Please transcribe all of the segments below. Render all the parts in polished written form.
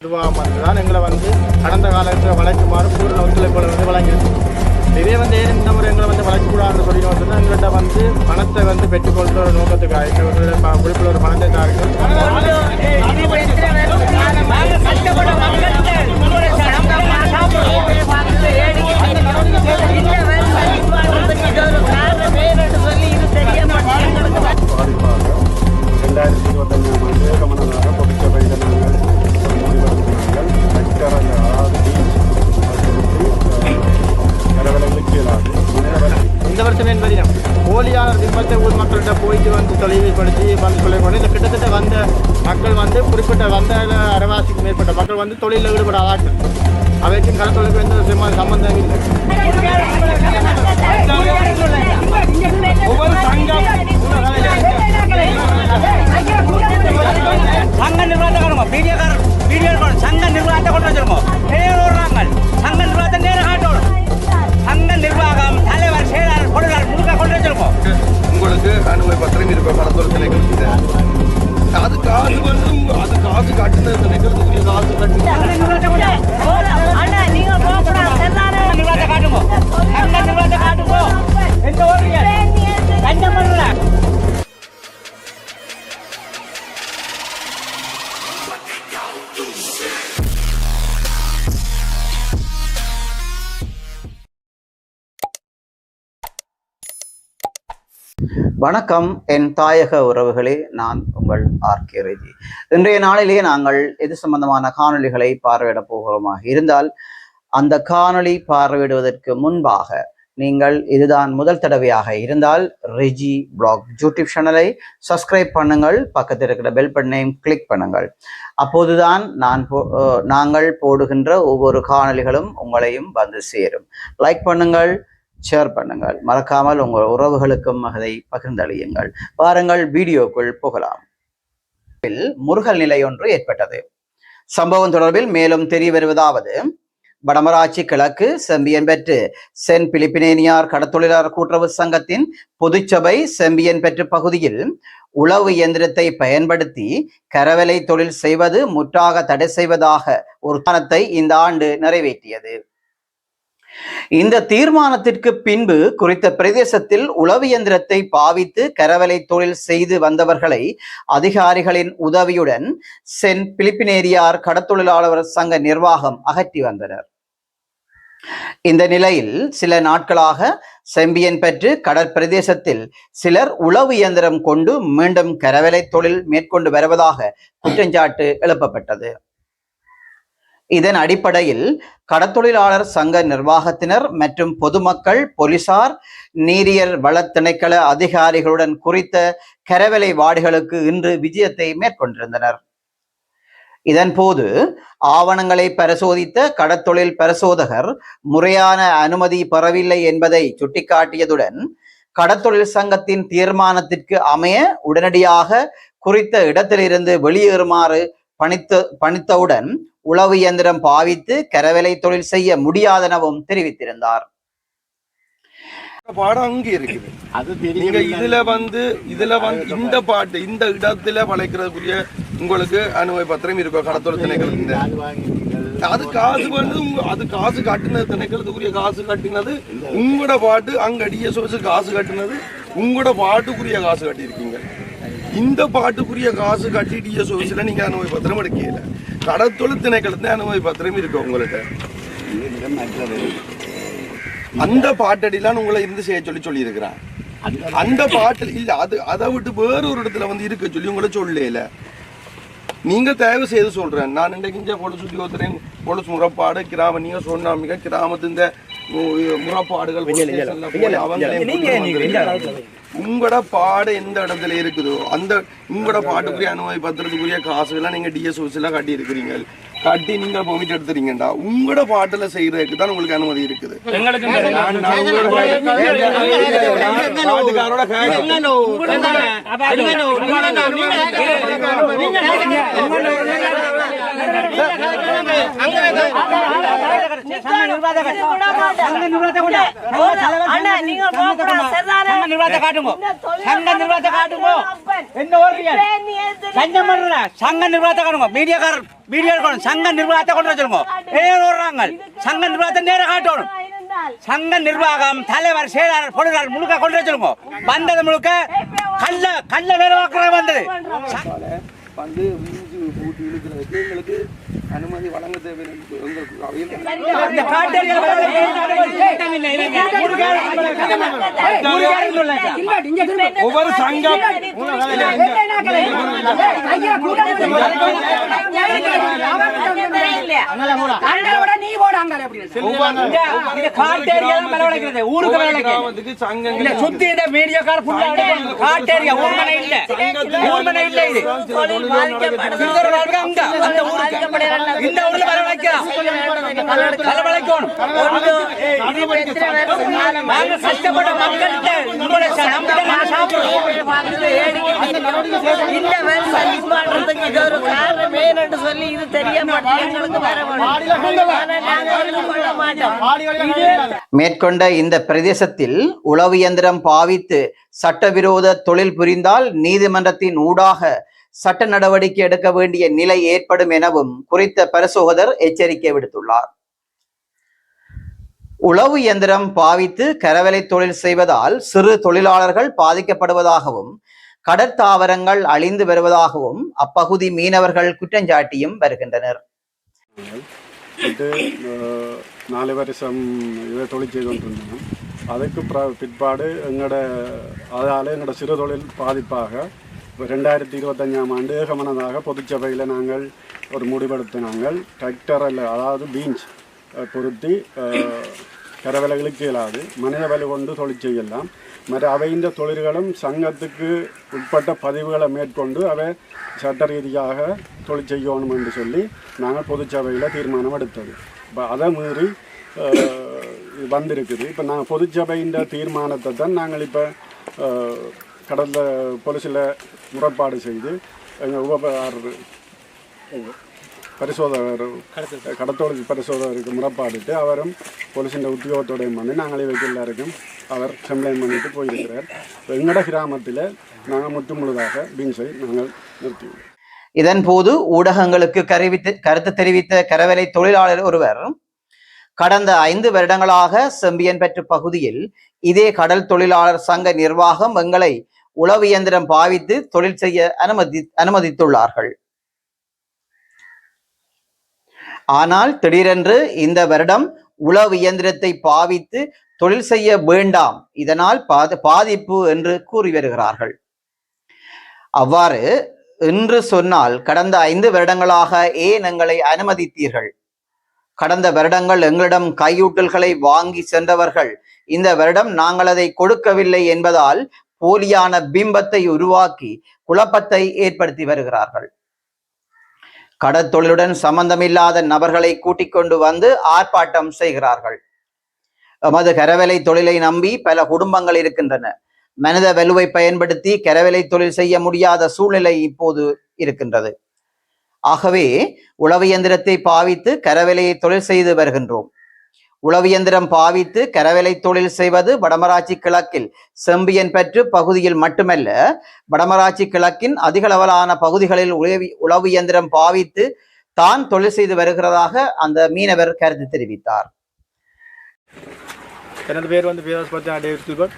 தான் எங்களை கடந்த காலத்தில் வளைக்குமாறு பூர்ண ஒத்துழைப்புகளை வழங்கியிருக்கு. இதே ஏன் இந்த முறை எங்களை வளைக்கக்கூடாதுன்னு சொல்லி வந்துன்னா எங்கள்கிட்ட பணத்தை பெற்றுக்கொள்கிற ஒரு நோக்கத்துக்காக எங்களுடைய குறிப்பிட்ட ஒரு பணத்தை தாருங்கள். இந்த வருஷம் என்பது போலியான பிம்பத்தை ஊர் மக்கள்கிட்ட போயிட்டு தெளிவுபடுத்தி சொல்லிக்கொண்டு இந்த கிட்டத்தட்ட வந்த மக்கள் குறிப்பிட்ட வந்த அரைவாசிக்கு மேற்பட்ட மக்கள் தொழிலில் ஈடுபடாதார்கள். அவைக்கும் கடத்தொழிலுக்கு எந்த சம்பந்தம் இல்லை. சங்க நிர்வாகத்தை சங்க நிர்வாகத்தை கொண்டு வச்சிருக்கோம். சங்க நிர்வாகத்தை நேரம் காட்டணும். சங்க நிர்வாகம் தலைவர் செயலாளர் பொருளாளர் முழுக்க கொண்டு வச்சிருக்கோம். உங்களுக்கு அனுமதி பத்திரம் இருக்க கடத்தொழில் திணைக்கிறது அது காசு அது காசு காட்டுனது திணைக்கிறதுக்குரிய காசு கட்டு நிர்வாகத்தை காட்டுங்க. சங்க நிர்வாகத்தை காட்டுங்க. எந்த ஓடுறீங்க கண்டம் பண்ணல. வணக்கம் என் தாயக உறவுகளே, நான் உங்கள் ஆர்கே ரெஜி. இன்றைய நாளிலே நாங்கள் எது சம்பந்தமான காணொலிகளை பார்வையிட போகிறோமாக இருந்தால், அந்த காணொலி பார்வையிடுவதற்கு முன்பாக நீங்கள் இதுதான் முதல் தடவையாக இருந்தால் ரெஜி பிளாக் யூடியூப் சேனலை சப்ஸ்கிரைப் பண்ணுங்கள், பக்கத்தில் இருக்கிற பெல் பட்டனையும் கிளிக் பண்ணுங்கள். அப்போதுதான் நாங்கள் போடுகின்ற ஒவ்வொரு காணொலிகளும் உங்களையும் வந்து சேரும். லைக் பண்ணுங்கள், ஷேர் பண்ணுங்கள், மறக்காமல் உங்கள் உறவுகளுக்கும் அதை பகிர்ந்தளியுங்கள். பாருங்கள், வீடியோக்குள் போகலாம். முருகல் நிலை ஒன்று ஏற்பட்டது. சம்பவம் தொடர்பில் மேலும் தெரிய வருவதாவது, வடமராட்சி கிழக்கு செம்பியன்பெற்று சென்ட் பிலிப்பினேனியார் கடத்தொழிலாளர் கூட்டுறவு சங்கத்தின் பொதுச்சபை செம்பியன்பெற்று பகுதியில் உழவு இயந்திரத்தை பயன்படுத்தி கரவலை தொழில் செய்வது முற்றாக தடை செய்வதாக ஒரு தீர்மானத்தை இந்த ஆண்டு நிறைவேற்றியது. இந்த தீர்மானத்திற்கு பின்பு குறித்த பிரதேசத்தில் உழவு இயந்திரத்தை பாவித்து கரவலை தொழில் செய்து வந்தவர்களை அதிகாரிகளின் உதவியுடன் சென்ட் பிலிப்பினேரியார் கடத்தொழிலாளர் சங்க நிர்வாகம் அகற்றி வந்தனர். இந்த நிலையில் சில நாட்களாக செம்பியன்பெற்று கடற்பிரதேசத்தில் சிலர் உழவு இயந்திரம் கொண்டு மீண்டும் கரவலை தொழில் மேற்கொண்டு வருவதாக குற்றச்சாட்டு எழுப்பப்பட்டது. இதன் அடிப்படையில் கடத்தொழிலாளர் சங்க நிர்வாகத்தினர் மற்றும் பொதுமக்கள், போலீசார், நீரியல் வள திணைக்கள அதிகாரிகளுடன் குறித்த கரவலை வாடிகளுக்கு இன்று விஜயத்தை மேற்கொண்டிருந்தனர். இதன் போது ஆவணங்களை பரிசோதித்த கடத்தொழில் பரிசோதகர் முறையான அனுமதி பெறவில்லை என்பதை சுட்டிக்காட்டியதுடன் கடத்தொழில் சங்கத்தின் தீர்மானத்திற்கு அமைய உடனடியாக குறித்த இடத்திலிருந்து வெளியேறுமாறு பணித்தவுடன் உழவு இயந்திரம் பாவித்து கரவலை தொழில் செய்ய முடியாதெனவும் தெரிவித்திருந்தார். பாடம் அங்கே இருக்குது. நீங்க இதுல இந்த பாட்டு இந்த இடத்துல வளைக்கிறதுக்குரிய உங்களுக்கு அனுமதி பத்திரம் இருக்கும். கடத்தொழில் திணைக்கிறது அது காசு அது காசு கட்டினது திணைக்கிறதுக்குரிய காசு கட்டினது உங்களோட பாட்டு, அங்க டிஎஸ்ஓ காசு கட்டினது உங்களோட பாட்டுக்குரிய காசு கட்டியிருக்கீங்க. இந்த பாட்டுக்குரிய காசு கட்டி டிஎஸ்ஓல நீங்க அனுமதி பத்திரம் எடுக்கல. கடத்தொழில் திணைக்களத்துல அனுமதி பத்திரம் இருக்கு உங்கள்கிட்ட. அந்த பாட்டடிலாம் உங்களை இருந்து செய்ய சொல்லி இருக்கிறான். அந்த பாட்டில் இல்ல, அது அதை விட்டு வேற ஒரு இடத்துல இருக்க சொல்லி உங்களை சொல்லல. நீங்க தயவு செய்து சொல்றேன், நான் இன்றைக்கு பொலிஸ் உத்தியோகத்தின் பொலிஸ் முறைப்பாடு கிராம நீங்க சொன்ன கிராமத்து இந்த முறைப்பாடுகள் உங்களோட பாடு எந்த இடத்துல இருக்குதோ அந்த உங்களோட பாட்டுக்குரிய அனுமதி பத்திரத்துக்குரிய காசுகள்லாம் நீங்க டிஎஸ்ஓஸ் எல்லாம் கட்டி இருக்கிறீங்க. கட்டி நீங்க போயிட்டு எடுத்துறீங்கடா, உங்களோட பாட்டுல செய்யறதுக்கு தான் உங்களுக்கு அனுமதி இருக்குது. நிர்வாகர் சங்க நிர்வாகர் சங்க நிர்வாகத்தை கொண்டா அண்ணா நீங்க போறா சரிதானே சங்க நிர்வாகத்தை காட்டுங்க சங்க நிர்வாகத்தை காட்டுங்க என்ன ஓடுறீங்க சங்க மறல சங்க நிர்வாகத்தை காட்டுங்க மீடியாக்காரர் வீடியோ எடுக்கணும் சங்க நிர்வாகத்தை கொண்டு வச்சிருங்க ஏன் ஓடுறாங்க சங்க நிர்வாகத்தை நேரா காட்டணும் சங்க நிர்வாகம் தலைவர் செயலாளர் பொருளாளர் முழுக்க கொண்டு வச்சிருங்க வந்தது முழுக்க கல்ல வேற வாக்குறது வந்தது வந்து வீஞ்சு பூட்டி இழுக்கிறதுக்கு எங்களுக்கு அனுமதி வழங்க தேவை ஒவ்வொரு சங்கம் சுத்தி மீடியாக்கார காட்டேரியா ஊர்மனை இல்ல ஊர்மனை இல்ல இது இந்த ஊர்ல வரவழைக்கலாம் வரவழைக்கணும் நாங்க கஷ்டப்பட்ட மக்கள்கிட்ட இந்த சர்வீஸ் பண்றதுக்கு இது ஒரு காரணம் வேணும்னு சொல்லி இது தெரிய மாட்டேங்குது மேற்கொண்ட இந்த பிரதேசத்தில் உளவு இயந்திரம் பாவித்து சட்டவிரோத தொழில் புரிந்தால் நீதிமன்றத்தின் ஊடாக சட்ட நடவடிக்கை எடுக்க வேண்டிய நிலை ஏற்படும் எனவும் குறித்த பரிசோதகர் எச்சரிக்கை விடுத்துள்ளார். உளவு இயந்திரம் பாவித்து கரவலை தொழில் செய்வதால் சிறு தொழிலாளர்கள் பாதிக்கப்படுவதாகவும் கடற்தாவரங்கள் அழிந்து வருவதாகவும் அப்பகுதி மீனவர்கள் குற்றஞ்சாட்டியும் வருகின்றனர். 4 வருஷம் இதை தொழில் செய்து கொண்டிருந்தோம். அதுக்கு பிற்பாடு அதால் எங்களோட சிறு தொழில் பாதிப்பாக 2025ஆம் ஆண்டு ஏகமனதாக பொதுச்சபையில் நாங்கள் ஒரு முடிவெடுத்தினாங்கள். டிராக்டரில் அதாவது பீஞ்ச் பொருத்தி கரவலைகளுக்கு இயலாது மனித வலு கொண்டு தொழில் செய்யலாம். மற்ற அவை இந்த தொழில்களும் சங்கத்துக்கு உட்பட்ட பதிவுகளை மேற்கொண்டு அவை சட்ட ரீதியாக தொழில் செய்யணும் என்று சொல்லி நாங்கள் பொதுச்சபையில் தீர்மானம் எடுத்தது. இப்போ அதை மீறி வந்திருக்குது. இப்போ நாங்கள் பொதுச்சபையின் தீர்மானத்தை தான் நாங்கள் இப்போ கடந்த போலீஸில் முறைப்பாடு செய்து எங்கள் பரிசோதகர் கடத்தொழில் பரிசோதகருக்கு முறைப்பாடிட்டு அவரும் போலீஸின் உத்தியோகத்தோடையும் வந்து நாங்களே வைக்க எல்லாருக்கும் அவர் கம்ப்ளைண்ட் பண்ணிட்டு போயிருக்கிறார். எங்களோட கிராமத்தில் நாங்கள் முழுதாக பீன்ஸை நாங்கள் நிறுத்தியுள்ளோம். இதன் போது ஊடகங்களுக்கு கருத்து தெரிவித்த கரவலை தொழிலாளர் ஒருவர் கடந்த 5 வருடங்களாக செம்பியன்பற்று பகுதியில் இதே கடல் தொழிலாளர் சங்க நிர்வாகம் எங்களை உளவு இயந்திரம் பாவித்து தொழில் செய்ய அனுமதித்துள்ளார்கள். ஆனால் திடீரென்று இந்த வருடம் உளவு இயந்திரத்தை பாவித்து தொழில் செய்ய வேண்டாம், இதனால் பாதிப்பு என்று கூறி வருகிறார்கள். அவ்வாறு என்று சொன்னால் கடந்த 5 வருடங்களாக ஏன் எங்களை அனுமதித்தீர்கள்? கடந்த வருடங்கள் எங்களிடம் கையூட்டல்களை வாங்கி சென்றவர்கள் இந்த வருடம் நாங்கள் அதை கொடுக்கவில்லை என்பதால் போலியான பிம்பத்தை உருவாக்கி குழப்பத்தை ஏற்படுத்தி வருகிறார்கள். கடற்தொழிலுடன் சம்பந்தமில்லாத நபர்களை கூட்டிக் கொண்டு வந்து ஆர்ப்பாட்டம் செய்கிறார்கள். எமது கரவலை தொழிலை நம்பி பல குடும்பங்கள் இருக்கின்றன. மனித வலுவை பயன்படுத்தி கரவலை தொழில் செய்ய முடியாத சூழ்நிலை இப்போது இருக்கின்றது. ஆகவே உளவு இயந்திரத்தை பாவித்து கரவலையை தொழில் செய்து வருகின்றோம். உளவு இயந்திரம் பாவித்து கரவலை தொழில் செய்வது வடமராட்சி கிழக்கில் செம்பியன்பற்று பகுதியில் மட்டுமல்ல, வடமராட்சி கிழக்கின் அதிகளவிலான பகுதிகளில் உளவு இயந்திரம் பாவித்து தான் தொழில் செய்து வருகிறதாக அந்த மீனவர் கருத்து தெரிவித்தார். எனது பேர் வந்து டேவிட் சில்பர்ட்.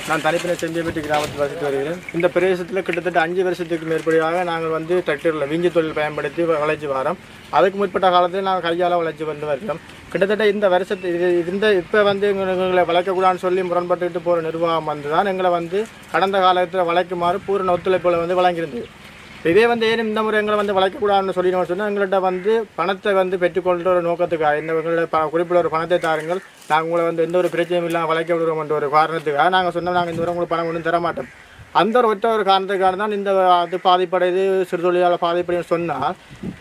நான் தனிப்பினை செம்பியன்பற்று கிராமத்தில் வசித்து வருகிறேன். இந்த பிரதேசத்தில் கிட்டத்தட்ட 5 வருஷத்துக்கு மேற்படியாக நாங்கள் வந்து டிராக்டரில் விஞ்சி தொழில் பயன்படுத்தி வளைச்சி வரோம். அதுக்கு முற்பட்ட காலத்தில் நாங்கள் கையால் வளைச்சி வந்து வருகிறோம். கிட்டத்தட்ட இந்த வருஷத்து இப்போ வந்து எங்களை வளைக்கக்கூடாதுன்னு சொல்லி முரண்பட்டுக்கிட்டு போகிற நிர்வாகம் வந்து தான் எங்களை வந்து கடந்த காலத்தில் வளைக்குமாறு பூரண ஒத்துழைப்புகளை வந்து வழங்கியிருந்தது. இதே வந்து ஏன் இந்த முறை எங்களை வந்து வளைக்கக்கூடாதுன்னு சொல்லி சொன்னால் எங்கள்கிட்ட வந்து பணத்தை வந்து பெற்றுக்கொள்கிற ஒரு நோக்கத்துக்காக இந்த எங்களோட குறிப்பிட்ட ஒரு பணத்தை தாருங்கள், நாங்கள் உங்களை வந்து எந்த ஒரு பிரச்சனையும் இல்லாமல் வளைக்க விடுறோம் என்ற ஒரு காரணத்துக்காக நாங்கள் சொன்னோம் நாங்கள் இந்த முறை உங்களுக்கு பணம் ஒன்றும் தர மாட்டோம். அந்த ஒரு காரணத்துக்காக தான் இந்த அது பாதிப்படைது சிறு தொழிலாளர் பாதிப்படைன்னு சொன்னால்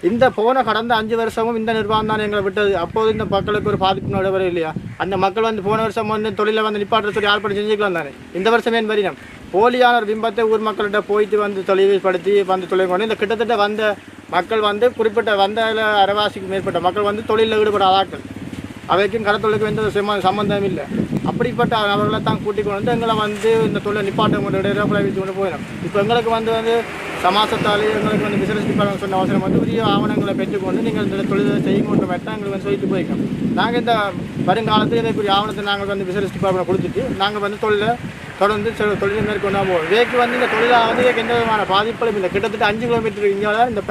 இந்த போன கடந்த 5 வருஷமும் இந்த நிர்வாகம் தான் எங்களை விட்டது. அப்போது இந்த மக்களுக்கு ஒரு பாதிப்பு நடைபெற இல்லையா? அந்த மக்கள் வந்து போன வருஷம் வந்து தொழிலை வந்து நிப்பாட்ட சொல்லி ஆர்ப்பாட்டம் செஞ்சுக்கலாம் தானே. இந்த வருஷம் ஏன் வரினம் போலியான ஒரு பிம்பத்தை ஊர் மக்கள்கிட்ட போயிட்டு வந்து தொழில்படுத்தி வந்து தொழில் கொண்டு இந்த கிட்டத்தட்ட வந்த மக்கள் வந்து குறிப்பிட்ட வந்த அரைவாசிக்கு மேற்பட்ட மக்கள் வந்து தொழிலில் ஈடுபடாதாக்கள். அவைக்கும் கடத்தொழிலுக்கும் எந்த சம்பந்தம் இல்லை. அப்படிப்பட்ட அவர்களை தான் கூட்டிக் கொண்டு எங்களை வந்து இந்த தொழிலை நிப்பாட்டம் கொண்டு வச்சு கொண்டு போயிடும். இப்போ எங்களுக்கு வந்து சமாசத்தாலே எங்களுக்கு வந்து பிசினஸ் டிபார்ட்மெண்ட் சொன்ன அவசரம் வந்து உரிய ஆவணங்களை பெற்றுக்கொண்டு நீங்கள் இந்த தொழிலை செய்யுங்கன்ற மாதிரி தான் எங்களுக்கு வந்து சொல்லிட்டு போயிருக்கோம். நாங்கள் இந்த வருங்காலத்தில் இதற்குரிய ஆவணத்தை நாங்கள் வந்து பிசினஸ் டிபார்ட்மெண்ட் கொடுத்துட்டு நாங்கள் வந்து தொழிலை தொடர்ந்து தொழிலை மேற்கொண்டா போவோம். இதற்கு வந்து இந்த தொழிலாக வந்து இதற்கு எந்த விதமான பாதிப்புகளும் இல்லை. கிட்டத்தட்ட 5 கிலோமீட்டர் இங்கே தான் இந்த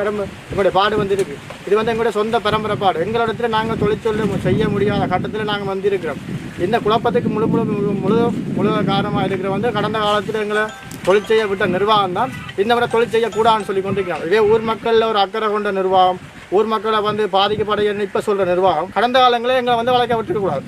எங்களுடைய பாடு வந்து இருக்குது. இது வந்து எங்களுடைய சொந்த பரம்பரை பாடு. எங்களிடத்துல நாங்கள் தொழிற்சொல்ல செய்ய முடியாத கட்டத்தில் நாங்கள் வந்து இருக்கிறோம். இந்த குழப்பத்துக்கு முழு காரணமாக இருக்கிற வந்து கடந்த காலத்தில் எங்களை தொழில் செய்ய விட்ட நிர்வாகம் தான் இந்த முறை தொழில் செய்யக்கூடாதுன்னு சொல்லி கொண்டிருக்கிறாங்க. இதே ஊர் மக்களில் ஒரு அக்கறை கொண்ட நிர்வாகம், ஊர் மக்களை வந்து பாதிக்கப்படையன்னு இப்போ சொல்கிற நிர்வாகம் கடந்த காலங்களே எங்களை வந்து வளைக்க விட்டுருக்கூடாது.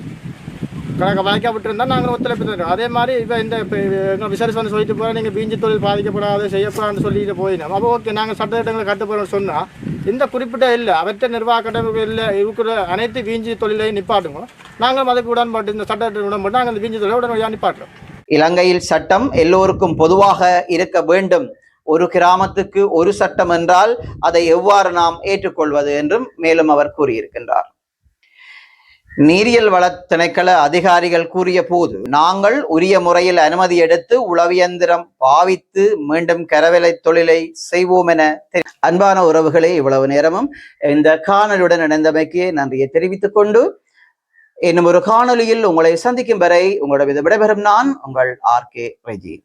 வளைக்க விட்டுருந்தால் நாங்கள் ஒத்துழைப்பு தருவோம். அதே மாதிரி இப்போ எங்கள் விசாரிச்சு வந்து சொல்லிட்டு போகிறோம், நீங்கள் பீஞ்சி தொழில் பாதிக்கப்படாது செய்யப்படாதுன்னு சொல்லிட்டு போயிடணும். அப்போ ஓகே நாங்கள் சட்டத்திட்டங்களை கட்டுப்போகிறோம்னு சொன்னால் இந்த குறிப்பிட்ட இல்லை அவற்றை நிர்வாக கட்டமைப்பு இல்லை இருக்கிற அனைத்து வீஞ்சி தொழிலையும் நிப்பாட்டுங்க. நாங்களும் அதுக்கு உடன்பாட்டு இந்த சட்டத்திட்ட உடன்பட்டு நாங்கள் அந்த வீஞ்சி தொழிலை உடனடியாக நிப்பாட்டுறோம். இலங்கையில் சட்டம் எல்லோருக்கும் பொதுவாக இருக்க வேண்டும். ஒரு கிராமத்துக்கு ஒரு சட்டம் என்றால் அதை எவ்வாறு நாம் ஏற்றுக்கொள்வது என்றும் மேலும் அவர் கூறியிருக்கின்றார். நீரியல் வள திணைக்கள அதிகாரிகள் கூறிய போது நாங்கள் உரிய முறையில் அனுமதி எடுத்து உளவியந்திரம் பாவித்து மீண்டும் கரவேலை தொழிலை செய்வோம் என அன்பான உறவுகளே, இவ்வளவு நேரமும் இந்த காணொலியுடன் இணைந்தமைக்கு நன்றியை தெரிவித்துக் கொண்டு இன்னும் ஒரு காணொலியில் உங்களை சந்திக்கும் வரை உங்களிடம் விடைபெறும் நான் உங்கள் RK ரெஜி.